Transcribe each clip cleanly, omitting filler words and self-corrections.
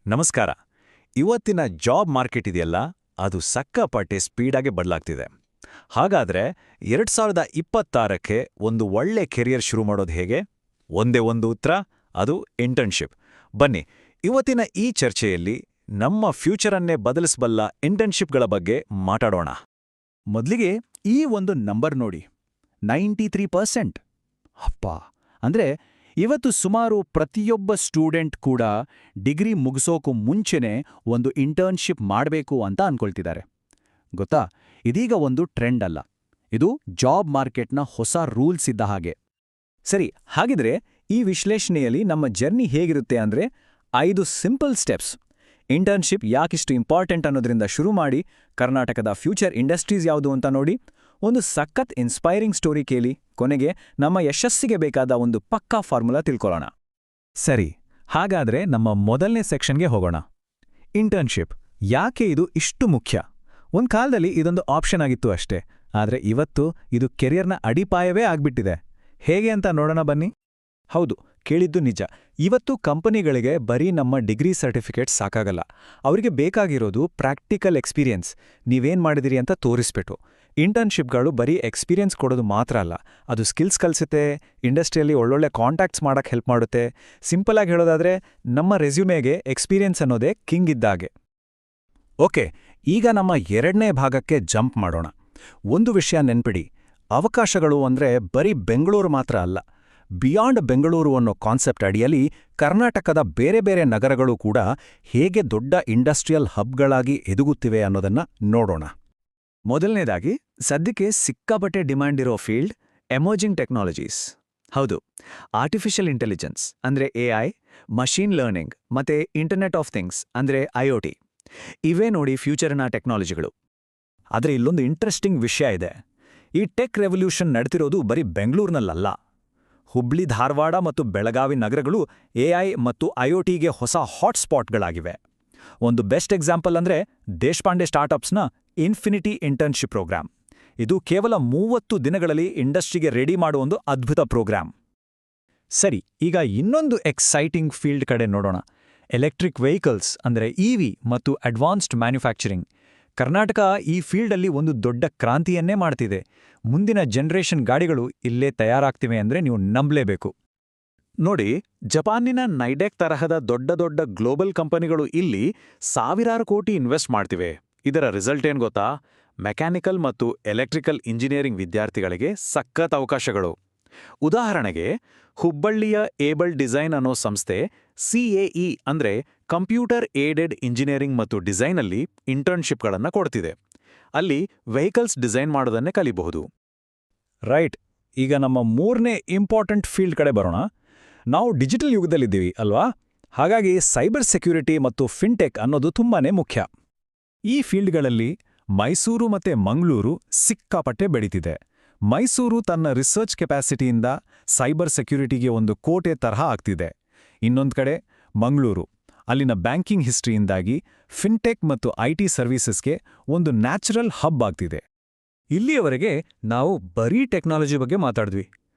ನಮಸ್ಕಾರ. ಇವತ್ತಿನ job market ಇದೆಯಲ್ಲ, ಅದು ಸಕ್ಕಾಪಟ್ಟೆ ಸ್ಪೀಡಾಗಿ ಬದಲಾಗ್ತಿದೆ. ಹಾಗಾದ್ರೆ 2026ಕ್ಕೆ ಒಂದು ಒಳ್ಳೆ ಕೆರಿಯರ್ ಶುರು ಮಾಡೋದು ಹೇಗೆ? ಒಂದೇ ಒಂದು ಉತ್ತರ, ಅದು ಇಂಟರ್ನ್ಶಿಪ್. ಬನ್ನಿ, ಇವತ್ತಿನ ಈ ಚರ್ಚೆಯಲ್ಲಿ ನಮ್ಮ ಫ್ಯೂಚರನ್ನೇ ಬದಲಿಸಬಲ್ಲ ಇಂಟರ್ನ್ಶಿಪ್ಗಳ ಬಗ್ಗೆ ಮಾತಾಡೋಣ. ಮೊದಲಿಗೆ ಈ ಒಂದು ನಂಬರ್ ನೋಡಿ, 93%. ಅಪ್ಪ, ಅಂದ್ರೆ ಇವತ್ತು ಸುಮಾರು ಪ್ರತಿಯೊಬ್ಬ ಸ್ಟೂಡೆಂಟ್ ಕೂಡ ಡಿಗ್ರಿ ಮುಗಿಸೋಕು ಮುಂಚೆನೇ ಒಂದು ಇಂಟರ್ನ್ಶಿಪ್ ಮಾಡಬೇಕು ಅಂತ ಅನ್ಕೊಳ್ತಿದ್ದಾರೆ. ಗೊತ್ತಾ, ಇದೀಗ ಒಂದು ಟ್ರೆಂಡ್ ಅಲ್ಲ, ಇದು ಜಾಬ್ ಮಾರ್ಕೆಟ್ನ ಹೊಸ ರೂಲ್ಸ್ ಇದ್ದ ಹಾಗೆ. ಸರಿ, ಹಾಗಿದ್ರೆ ಈ ವಿಶ್ಲೇಷಣೆಯಲ್ಲಿ ನಮ್ಮ ಜರ್ನಿ ಹೇಗಿರುತ್ತೆ ಅಂದ್ರೆ 5 ಸಿಂಪಲ್ ಸ್ಟೆಪ್ಸ್. ಇಂಟರ್ನ್ಶಿಪ್ ಯಾಕಿಷ್ಟು ಇಂಪಾರ್ಟೆಂಟ್ ಅನ್ನೋದ್ರಿಂದ ಶುರು ಮಾಡಿ, ಕರ್ನಾಟಕದ ಫ್ಯೂಚರ್ ಇಂಡಸ್ಟ್ರೀಸ್ ಯಾವುದು ಅಂತ ನೋಡಿ, ಒಂದು ಸಖತ್ ಇನ್ಸ್ಪೈರಿಂಗ್ ಸ್ಟೋರಿ ಕೇಳಿ, ಕೊನೆಗೆ ನಮ್ಮ ಯಶಸ್ಸಿಗೆ ಬೇಕಾದ ಒಂದು ಪಕ್ಕಾ ಫಾರ್ಮುಲಾ ತಿಳ್ಕೊಳ್ಳೋಣ. ಸರಿ, ಹಾಗಾದ್ರೆ ನಮ್ಮ ಮೊದಲನೇ ಸೆಕ್ಷನ್ಗೆ ಹೋಗೋಣ. ಇಂಟರ್ನ್ಶಿಪ್ ಯಾಕೆ ಇದು ಇಷ್ಟು ಮುಖ್ಯ? ಒಂದ್ ಕಾಲದಲ್ಲಿ ಇದೊಂದು ಆಪ್ಷನ್ ಆಗಿತ್ತು ಅಷ್ಟೇ, ಆದ್ರೆ ಇವತ್ತು ಇದು ಕೆರಿಯರ್ನ ಅಡಿಪಾಯವೇ ಆಗ್ಬಿಟ್ಟಿದೆ. ಹೇಗೆ ಅಂತ ನೋಡೋಣ ಬನ್ನಿ. ಹೌದು, ಕೇಳಿದ್ದು ನಿಜ. ಇವತ್ತು ಕಂಪನಿಗಳಿಗೆ ಬರೀ ನಮ್ಮ ಡಿಗ್ರಿ ಸರ್ಟಿಫಿಕೇಟ್ ಸಾಕಾಗಲ್ಲ. ಅವರಿಗೆ ಬೇಕಾಗಿರೋದು ಪ್ರಾಕ್ಟಿಕಲ್ ಎಕ್ಸ್ಪೀರಿಯನ್ಸ್. ನೀವೇನ್ ಮಾಡಿದಿರಿ ಅಂತ ತೋರಿಸ್ಬಿಟ್ಟು. ಇಂಟರ್ನ್ಶಿಪ್ಗಳು ಬರೀ ಎಕ್ಸ್ಪೀರಿಯನ್ಸ್ ಕೊಡೋದು ಮಾತ್ರ ಅಲ್ಲ, ಅದು ಸ್ಕಿಲ್ಸ್ ಕಲಿಸುತ್ತೆ, ಇಂಡಸ್ಟ್ರಿಯಲ್ಲಿ ಒಳ್ಳೊಳ್ಳೆ ಕಾಂಟ್ಯಾಕ್ಟ್ಸ್ ಮಾಡಕ್ಕೆ ಹೆಲ್ಪ್ ಮಾಡುತ್ತೆ. ಸಿಂಪಲ್ ಆಗಿ ಹೇಳೋದಾದ್ರೆ, ನಮ್ಮ ರೆಸ್ಯೂಮೇಗೆ ಎಕ್ಸ್ಪೀರಿಯನ್ಸ್ ಅನ್ನೋದೇ ಕಿಂಗ್ ಇದ್ದಾಗೆ. ಓಕೆ, ಈಗ ನಮ್ಮ ಎರಡನೇ ಭಾಗಕ್ಕೆ ಜಂಪ್ ಮಾಡೋಣ. ಒಂದು ವಿಷಯ ನೆನ್ಪಿಡಿ, ಅವಕಾಶಗಳು ಅಂದ್ರೆ ಬರೀ ಬೆಂಗಳೂರು ಮಾತ್ರ ಅಲ್ಲ. ಬಿಯಾಂಡ್ ಬೆಂಗಳೂರು ಅನ್ನೋ ಕಾನ್ಸೆಪ್ಟ್ ಅಡಿಯಲ್ಲಿ ಕರ್ನಾಟಕದ ಬೇರೆ ಬೇರೆ ನಗರಗಳು ಕೂಡ ಹೇಗೆ ದೊಡ್ಡ ಇಂಡಸ್ಟ್ರಿಯಲ್ ಹಬ್ಗಳಾಗಿ ಎದುಗುತ್ತಿವೆ ಅನ್ನೋದನ್ನ ನೋಡೋಣ. ಮೊದಲನೇದಾಗಿ, ಸದ್ಯಕ್ಕೆ ಸಿಕ್ಕಾಪಟ್ಟೆ ಡಿಮ್ಯಾಂಡ್ ಇರೋ ಫೀಲ್ಡ್ ಎಮರ್ಜಿಂಗ್ ಟೆಕ್ನಾಲಜೀಸ್. ಹೌದು, ಆರ್ಟಿಫಿಷಿಯಲ್ ಇಂಟೆಲಿಜೆನ್ಸ್ ಅಂದ್ರೆ AI, ಮಷೀನ್ ಲರ್ನಿಂಗ್ ಮತ್ತೆ ಇಂಟರ್ನೆಟ್ ಆಫ್ ಥಿಂಗ್ಸ್ ಅಂದ್ರೆ IoT. ಇವೇ ನೋಡಿ ಫ್ಯೂಚರ್ನ ಟೆಕ್ನಾಲಜಿಗಳು. ಆದ್ರೆ ಇಲ್ಲೊಂದು ಇಂಟ್ರೆಸ್ಟಿಂಗ್ ವಿಷಯ ಇದೆ. ಈ ಟೆಕ್ ರೆವಲ್ಯೂಷನ್ ನಡ್ತಿರೋದು ಬರೀ ಬೆಂಗಳೂರಿನಲ್ಲ. ಹುಬ್ಳಿ, ಧಾರವಾಡ ಮತ್ತು ಬೆಳಗಾವಿ ನಗರಗಳು AI ಮತ್ತು IoTಗೆ ಹೊಸ ಹಾಟ್ಸ್ಪಾಟ್ಗಳಾಗಿವೆ. ಒಂದು ಬೆಸ್ಟ್ ಎಕ್ಸಾಂಪಲ್ ಅಂದ್ರೆ ದೇಶಪಾಂಡೆ ಸ್ಟಾರ್ಟ್ಅಪ್ಸ್ನ ಇನ್ಫಿನಿಟಿ ಇಂಟರ್ನ್ಶಿಪ್ ಪ್ರೋಗ್ರಾಮ್. ಇದು ಕೇವಲ 30 ದಿನಗಳಲ್ಲಿ ಇಂಡಸ್ಟ್ರಿಗೆ ರೆಡಿ ಮಾಡುವ ಒಂದು ಅದ್ಭುತ ಪ್ರೋಗ್ರಾಮ್. ಸರಿ, ಈಗ ಇನ್ನೊಂದು ಎಕ್ಸೈಟಿಂಗ್ ಫೀಲ್ಡ್ ಕಡೆ ನೋಡೋಣ. ಎಲೆಕ್ಟ್ರಿಕ್ ವೆಹಿಕಲ್ಸ್ ಅಂದ್ರೆ EV ಮತ್ತು ಅಡ್ವಾನ್ಸ್ಡ್ ಮ್ಯಾನುಫ್ಯಾಕ್ಚರಿಂಗ್. ಕರ್ನಾಟಕ ಈ ಫೀಲ್ಡಲ್ಲಿ ಒಂದು ದೊಡ್ಡ ಕ್ರಾಂತಿಯನ್ನೇ ಮಾಡ್ತಿದೆ. ಮುಂದಿನ ಜನರೇಷನ್ ಗಾಡಿಗಳು ಇಲ್ಲೇ ತಯಾರಾಗ್ತಿವೆ ಅಂದ್ರೆ ನೀವು ನಂಬಲೇಬೇಕು. ನೋಡಿ, ಜಪಾನಿನ ನೈಡೆಕ್ ತರಹದ ದೊಡ್ಡ ದೊಡ್ಡ ಗ್ಲೋಬಲ್ ಕಂಪನಿಗಳು ಇಲ್ಲಿ ಸಾವಿರಾರು ಕೋಟಿ ಇನ್ವೆಸ್ಟ್ ಮಾಡ್ತಿವೆ. ಇದರ ರಿಸಲ್ಟ್ ಏನ್ ಗೊತ್ತಾ? ಮೆಕ್ಯಾನಿಕಲ್ ಮತ್ತು ಎಲೆಕ್ಟ್ರಿಕಲ್ ಇಂಜಿನಿಯರಿಂಗ್ ವಿದ್ಯಾರ್ಥಿಗಳಿಗೆ ಸಖತ್ ಅವಕಾಶಗಳು. ಉದಾಹರಣೆಗೆ, ಹುಬ್ಬಳ್ಳಿಯ ಏಬಲ್ ಡಿಸೈನ್ ಅನ್ನೋ ಸಂಸ್ಥೆ CAE ಅಂದ್ರೆ ಕಂಪ್ಯೂಟರ್ ಏಡೆಡ್ ಇಂಜಿನಿಯರಿಂಗ್ ಮತ್ತು ಡಿಸೈನಲ್ಲಿ ಇಂಟರ್ನ್ಶಿಪ್ಗಳನ್ನು ಕೊಡ್ತಿದೆ. ಅಲ್ಲಿ ವೆಹಿಕಲ್ಸ್ ಡಿಸೈನ್ ಮಾಡೋದನ್ನೇ ಕಲಿಬಹುದು. ರೈಟ್, ಈಗ ನಮ್ಮ ಮೂರನೇ ಇಂಪಾರ್ಟೆಂಟ್ ಫೀಲ್ಡ್ ಕಡೆ ಬರೋಣ. ನಾವು ಡಿಜಿಟಲ್ ಯುಗದಲ್ಲಿದ್ದೀವಿ ಅಲ್ವಾ? ಹಾಗಾಗಿ ಸೈಬರ್ ಸೆಕ್ಯೂರಿಟಿ ಮತ್ತು ಫಿನ್ಟೆಕ್ ಅನ್ನೋದು ತುಂಬಾನೇ ಮುಖ್ಯ. ಈ ಫೀಲ್ಡ್ಗಳಲ್ಲಿ ಮೈಸೂರು ಮತ್ತೆ ಮಂಗಳೂರು ಸಿಕ್ಕಾಪಟ್ಟೆ ಬೆಳೀತಿದೆ. ಮೈಸೂರು ತನ್ನ ರಿಸರ್ಚ್ ಕೆಪಾಸಿಟಿಯಿಂದ ಸೈಬರ್ ಸೆಕ್ಯೂರಿಟಿಗೆ ಒಂದು ಕೋಟೆ ತರಹ ಆಗ್ತಿದೆ. ಇನ್ನೊಂದು ಕಡೆ ಮಂಗಳೂರು, ಅಲ್ಲಿನ ಬ್ಯಾಂಕಿಂಗ್ ಹಿಸ್ಟ್ರಿಯಿಂದಾಗಿ ಫಿನ್ಟೆಕ್ ಮತ್ತು IT ಸರ್ವೀಸಸ್ಗೆ ಒಂದು ನ್ಯಾಚುರಲ್ ಹಬ್ ಆಗ್ತಿದೆ. ಇಲ್ಲಿಯವರೆಗೆ ನಾವು ಬರೀ ಟೆಕ್ನಾಲಜಿ ಬಗ್ಗೆ ಮಾತಾಡಿದ್ವಿ.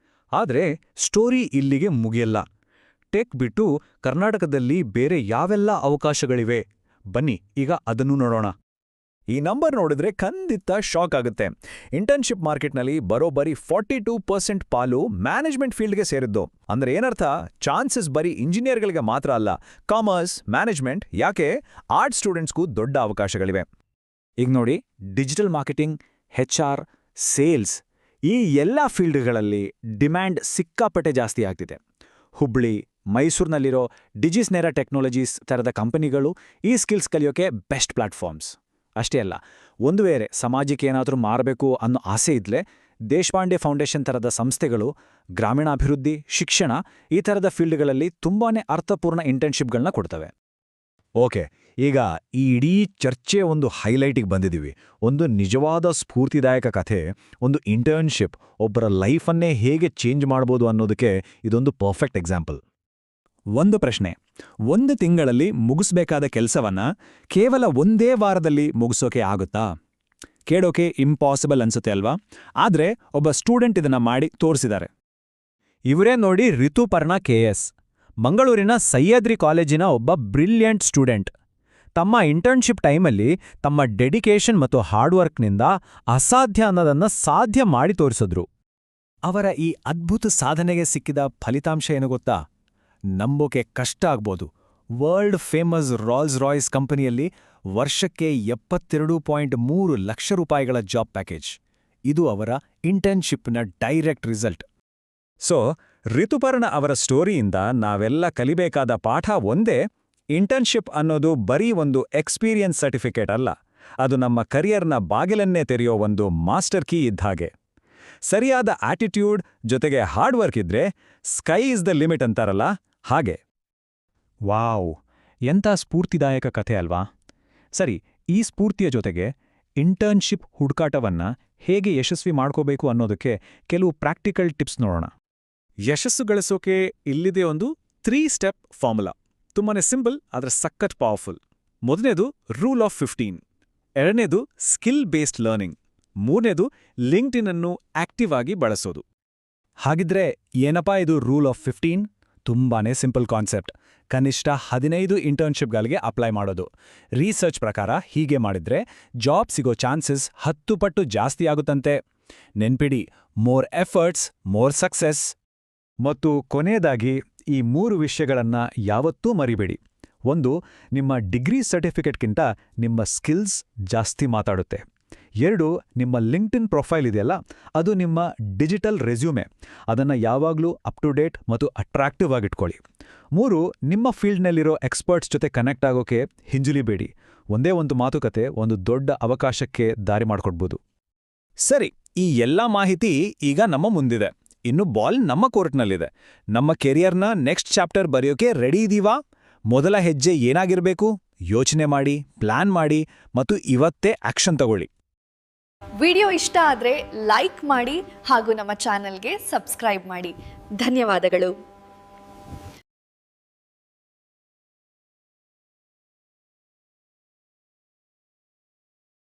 ಆದರೆ ಸ್ಟೋರಿ ಇಲ್ಲಿಗೆ ಮುಗಿಯಲ್ಲ. ಟೆಕ್ ಬಿಟ್ಟು ಕರ್ನಾಟಕದಲ್ಲಿ ಬೇರೆ ಯಾವೆಲ್ಲ ಅವಕಾಶಗಳಿವೆ? ಬನ್ನಿ, ಈಗ ಅದನ್ನು ನೋಡೋಣ. ಈ ನಂಬರ್ ನೋಡಿದ್ರೆ ಖಂಡಿತ ಶಾಕ್ ಆಗುತ್ತೆ. ಇಂಟರ್ನ್ಶಿಪ್ ಮಾರ್ಕೆಟ್ನಲ್ಲಿ ಬರೋಬ್ಬರಿ 42% ಪಾಲು ಮ್ಯಾನೇಜ್ಮೆಂಟ್ ಫೀಲ್ಡ್ಗೆ ಸೇರಿದ್ದು. ಅಂದ್ರೆ ಏನರ್ಥ? ಚಾನ್ಸಸ್ ಬರೀ ಇಂಜಿನಿಯರ್ಗಳಿಗೆ ಮಾತ್ರ ಅಲ್ಲ, ಕಾಮರ್ಸ್, ಮ್ಯಾನೇಜ್ಮೆಂಟ್, ಯಾಕೆ ಆರ್ಟ್ ಸ್ಟೂಡೆಂಟ್ಸ್ಗೂ ದೊಡ್ಡ ಅವಕಾಶಗಳಿವೆ. ಈಗ ನೋಡಿ, ಡಿಜಿಟಲ್ ಮಾರ್ಕೆಟಿಂಗ್, HR, ಸೇಲ್ಸ್, ಈ ಎಲ್ಲ ಫೀಲ್ಡ್ಗಳಲ್ಲಿ ಡಿಮ್ಯಾಂಡ್ ಸಿಕ್ಕಾಪಟ್ಟೆ ಜಾಸ್ತಿ ಆಗ್ತಿದೆ. ಹುಬ್ಳಿ, ಮೈಸೂರಿನಲ್ಲಿರೋ ಡಿಜಿಸ್ನೆರಾ ಟೆಕ್ನಾಲಜೀಸ್ ಥರದ ಕಂಪನಿಗಳು ಈ ಸ್ಕಿಲ್ಸ್ ಕಲಿಯೋಕೆ ಬೆಸ್ಟ್ ಪ್ಲಾಟ್ಫಾರ್ಮ್ಸ್. ಅಷ್ಟೇ ಅಲ್ಲ, ಒಂದು ವೇಳೆ ಸಮಾಜಕ್ಕೆ ಏನಾದರೂ ಮಾರಬೇಕು ಅನ್ನೋ ಆಸೆ ಇದ್ಲೆ ದೇಶಪಾಂಡೆ ಫೌಂಡೇಶನ್ ಥರದ ಸಂಸ್ಥೆಗಳು ಗ್ರಾಮೀಣಾಭಿವೃದ್ಧಿ, ಶಿಕ್ಷಣ ಈ ಥರದ ಫೀಲ್ಡ್ಗಳಲ್ಲಿ ತುಂಬಾನೇ ಅರ್ಥಪೂರ್ಣ ಇಂಟರ್ನ್ಶಿಪ್ಗಳನ್ನ ಕೊಡ್ತವೆ. ಓಕೆ, ಈಗ ಈ ಇಡೀ ಚರ್ಚೆ ಒಂದು ಹೈಲೈಟಿಗೆ ಬಂದಿದ್ದೀವಿ. ಒಂದು ನಿಜವಾದ ಸ್ಫೂರ್ತಿದಾಯಕ ಕಥೆ, ಒಂದು ಇಂಟರ್ನ್ಶಿಪ್ ಒಬ್ಬರ ಲೈಫನ್ನೇ ಹೇಗೆ ಚೇಂಜ್ ಮಾಡ್ಬೋದು ಅನ್ನೋದಕ್ಕೆ ಇದೊಂದು ಪರ್ಫೆಕ್ಟ್ ಎಕ್ಸಾಂಪಲ್. ಒಂದು ಪ್ರಶ್ನೆ, 1 ತಿಂಗಳಲ್ಲಿ ಮುಗಿಸ್ಬೇಕಾದ ಕೆಲಸವನ್ನ ಕೇವಲ ಒಂದೇ ವಾರದಲ್ಲಿ ಮುಗಿಸೋಕೆ ಆಗುತ್ತಾ? ಕೇಳೋಕೆ ಇಂಪಾಸಿಬಲ್ ಅನ್ಸುತ್ತೆ ಅಲ್ವಾ? ಆದ್ರೆ ಒಬ್ಬ ಸ್ಟೂಡೆಂಟ್ ಇದನ್ನ ಮಾಡಿ ತೋರಿಸಿದ್ದಾರೆ. ಇವರೇ ನೋಡಿ ರಿತುಪರ್ಣ KS. ಮಂಗಳೂರಿನ ಸಹ್ಯಾದ್ರಿ ಕಾಲೇಜಿನ ಒಬ್ಬ ಬ್ರಿಲಿಯಂಟ್ ಸ್ಟೂಡೆಂಟ್. ತಮ್ಮ ಇಂಟರ್ನ್ಶಿಪ್ ಟೈಮಲ್ಲಿ ತಮ್ಮ ಡೆಡಿಕೇಶನ್ ಮತ್ತು ಹಾರ್ಡ್ವರ್ಕ್ನಿಂದ ಅಸಾಧ್ಯ ಅನ್ನೋದನ್ನ ಸಾಧ್ಯ ಮಾಡಿ ತೋರಿಸಿದ್ರು. ಅವರ ಈ ಅದ್ಭುತ ಸಾಧನೆಗೆ ಸಿಕ್ಕಿದ ಫಲಿತಾಂಶ ಏನು ಗೊತ್ತಾ? ನಂಬೋಕೆ ಕಷ್ಟ ಆಗ್ಬೋದು. ವರ್ಲ್ಡ್ ಫೇಮಸ್ ರೋಲ್ಸ್ ರಾಯ್ಸ್ ಕಂಪನಿಯಲ್ಲಿ ವರ್ಷಕ್ಕೆ 72.3 ಲಕ್ಷ ರೂಪಾಯಿಗಳ ಜಾಬ್ ಪ್ಯಾಕೇಜ್. ಇದು ಅವರ ಇಂಟರ್ನ್ಶಿಪ್ನ ಡೈರೆಕ್ಟ್ ರಿಸಲ್ಟ್. ಸೊ ರಿತುಪರ್ಣ ಅವರ ಸ್ಟೋರಿಯಿಂದ ನಾವೆಲ್ಲ ಕಲಿಬೇಕಾದ ಪಾಠ ಒಂದೇ: ಇಂಟರ್ನ್ಶಿಪ್ ಅನ್ನೋದು ಬರೀ ಒಂದು ಎಕ್ಸ್ಪೀರಿಯನ್ಸ್ ಸರ್ಟಿಫಿಕೇಟ್ ಅಲ್ಲ, ಅದು ನಮ್ಮ ಕರಿಯರ್ನ ಬಾಗಿಲನ್ನೇ ತೆರೆಯೋ ಒಂದು ಮಾಸ್ಟರ್ ಕೀ ಇದ್ಹಾಗೆ. ಸರಿಯಾದ ಆಟಿಟ್ಯೂಡ್ ಜೊತೆಗೆ ಹಾರ್ಡ್ ವರ್ಕ್ ಇದ್ರೆ ಸ್ಕೈ ಇಸ್ ದ ಲಿಮಿಟ್ ಅಂತಾರಲ್ಲ, ಹಾಗೆ. ವಾವ್, ಎಂಥ ಸ್ಫೂರ್ತಿದಾಯಕ ಕಥೆ ಅಲ್ವಾ? ಸರಿ, ಈ ಸ್ಫೂರ್ತಿಯ ಜೊತೆಗೆ ಇಂಟರ್ನ್ಶಿಪ್ ಹುಡುಕಾಟವನ್ನ ಹೇಗೆ ಯಶಸ್ವಿ ಮಾಡ್ಕೋಬೇಕು ಅನ್ನೋದಕ್ಕೆ ಕೆಲವು ಪ್ರಾಕ್ಟಿಕಲ್ ಟಿಪ್ಸ್ ನೋಡೋಣ. ಯಶಸ್ಸು ಗಳಿಸೋಕೆ ಇಲ್ಲಿದೆ ಒಂದು 3 ಸ್ಟೆಪ್ ಫಾರ್ಮುಲಾ. ತುಂಬಾನೇ ಸಿಂಪಲ್, ಆದ್ರೆ ಸಖತ್ ಪವರ್ಫುಲ್. ಮೊದಲನೇದು ರೂಲ್ ಆಫ್ 15, ಎರಡನೇದು ಸ್ಕಿಲ್ ಬೇಸ್ಡ್ ಲರ್ನಿಂಗ್, ಮೂರನೇದು ಲಿಂಕ್ಡ್ಇನ್ ಅನ್ನು ಆಕ್ಟಿವ್ ಆಗಿ ಬಳಸೋದು. ಹಾಗಿದ್ರೆ ಏನಪ್ಪಾ ಇದು ರೂಲ್ ಆಫ್ 15? ತುಂಬಾನೇ ಸಿಂಪಲ್ ಕಾನ್ಸೆಪ್ಟ್. ಕನಿಷ್ಠ 15 ಇಂಟರ್ನ್ಶಿಪ್ಗಳಿಗೆ ಅಪ್ಲೈ ಮಾಡೋದು. ರಿಸರ್ಚ್ ಪ್ರಕಾರ ಹೀಗೆ ಮಾಡಿದ್ರೆ ಜಾಬ್ ಸಿಗೋ ಚಾನ್ಸಸ್ 10 ಪಟ್ಟು ಜಾಸ್ತಿ ಆಗುತ್ತಂತೆ. ನೆನ್ಪಿಡಿ, ಮೋರ್ ಎಫರ್ಟ್ಸ್ ಮೋರ್ ಸಕ್ಸೆಸ್. ಮತ್ತು ಕೊನೆಯದಾಗಿ ಈ 3 ವಿಷಯಗಳನ್ನ ಯಾವತ್ತೂ ಮರಿಬೇಡಿ. 1, ನಿಮ್ಮ ಡಿಗ್ರಿ ಸರ್ಟಿಫಿಕೇಟ್ಗಿಂತ ನಿಮ್ಮ ಸ್ಕಿಲ್ಸ್ ಜಾಸ್ತಿ ಮಾತಾಡುತ್ತೆ. 2, ನಿಮ್ಮ ಲಿಂಕ್ಡ್ಇನ್ ಪ್ರೊಫೈಲ್ ಇದೆಯಲ್ಲ, ಅದು ನಿಮ್ಮ ಡಿಜಿಟಲ್ ರೆಸ್ಯೂಮೆ. ಅದನ್ನು ಯಾವಾಗಲೂ ಅಪ್ ಟು ಡೇಟ್ ಮತ್ತು ಅಟ್ರಾಕ್ಟಿವ್ ಆಗಿಟ್ಕೊಳ್ಳಿ. 3, ನಿಮ್ಮ ಫೀಲ್ಡ್ನಲ್ಲಿರೋ ಎಕ್ಸ್ಪರ್ಟ್ಸ್ ಜೊತೆ ಕನೆಕ್ಟ್ ಆಗೋಕೆ ಹಿಂಜುಲಿಬೇಡಿ. ಒಂದೇ ಒಂದು ಮಾತುಕತೆ ಒಂದು ದೊಡ್ಡ ಅವಕಾಶಕ್ಕೆ ದಾರಿ ಮಾಡಿಕೊಡ್ಬೋದು. ಸರಿ, ಈ ಎಲ್ಲ ಮಾಹಿತಿ ಈಗ ನಮ್ಮ ಮುಂದಿದೆ. ಇನ್ನು ಬಾಲ್ ನಮ್ಮ ಕೋರ್ಟ್ನಲ್ಲಿದೆ. ನಮ್ಮ ಕೆರಿಯರ್ನ ನೆಕ್ಸ್ಟ್ ಚಾಪ್ಟರ್ ಬರೆಯೋಕೆ ರೆಡಿ ಇದೀವಾ? ಮೊದಲ ಹೆಜ್ಜೆ ಏನಾಗಿರಬೇಕು? ಯೋಚನೆ ಮಾಡಿ, ಪ್ಲಾನ್ ಮಾಡಿ ಮತ್ತು ಇವತ್ತೇ ಆಕ್ಷನ್ ತಗೊಳ್ಳಿ. ವಿಡಿಯೋ ಇಷ್ಟ ಆದರೆ ಲೈಕ್ ಮಾಡಿ ಹಾಗೂ ನಮ್ಮ ಚಾನೆಲ್ಗೆ ಸಬ್ಸ್ಕ್ರೈಬ್ ಮಾಡಿ. ಧನ್ಯವಾದಗಳು.